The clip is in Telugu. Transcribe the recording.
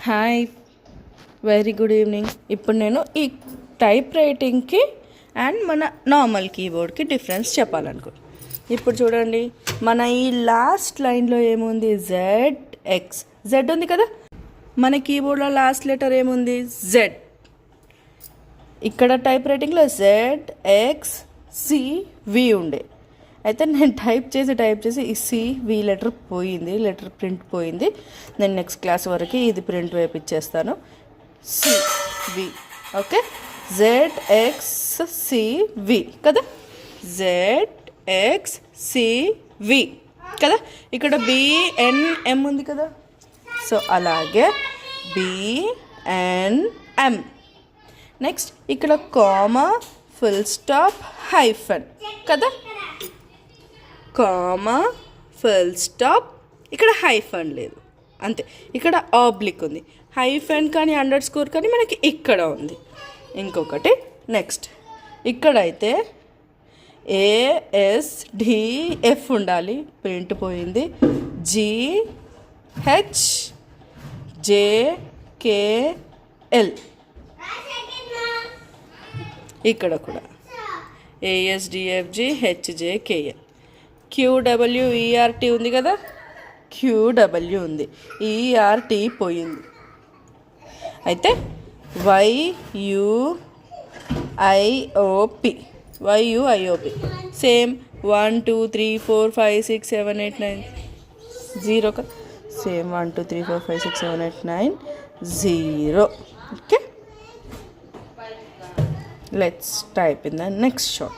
Hi, very good evening. ఇప్పుడు నేను ఈ టైప్ రైటింగ్కి అండ్ మన నార్మల్ కీబోర్డ్కి డిఫరెన్స్ చెప్పాలనుకుంటున్నాను. ఇప్పుడు చూడండి, మన ఈ లాస్ట్ లైన్లో ఏముంది? ZX. జెడ్ ఉంది కదా, మన కీబోర్డ్లో లాస్ట్ లెటర్ ఏముంది? జెడ్. ఇక్కడ టైప్ రైటింగ్లో ZXCV ఉండే. అయితే నేను టైప్ చేసి ఈ CV లెటర్ పోయింది, లెటర్ ప్రింట్ పోయింది. నేను నెక్స్ట్ క్లాస్ వరకు ఇది ప్రింట్ వేపిచ్చేస్తాను. CV, okay. ZXCV కదా, ZXCV కదా. ఇక్కడ BNM ఉంది కదా, సో అలాగే BNM. నెక్స్ట్ ఇక్కడ కామా, ఫుల్ స్టాప్, హైఫన్ కదా. కామా, ఫుల్ స్టాప్, ఇక్కడ హైఫన్ లేదు అంతే. ఇక్కడ ఆబ్లిక్ ఉంది, హైఫన్ కానీ అండర్ స్కోర్ కానీ మనకి ఇక్కడ ఉంది. ఇంకొకటి నెక్స్ట్ ఇక్కడైతే ASDF ఉండాలి, ప్రింట్ పోయింది. GHJKL ఇక్కడ కూడా ASDFGHJKL. QWERT ఉంది కదా, QW ఉంది, ERT పోయింది. అయితే YUIOP సేమ్ 1 2 3 4 5 6 7 8 9 0 కదా, same 1 2 3 4 5 6 7 8 9 0. Okay, let's type in the next shot.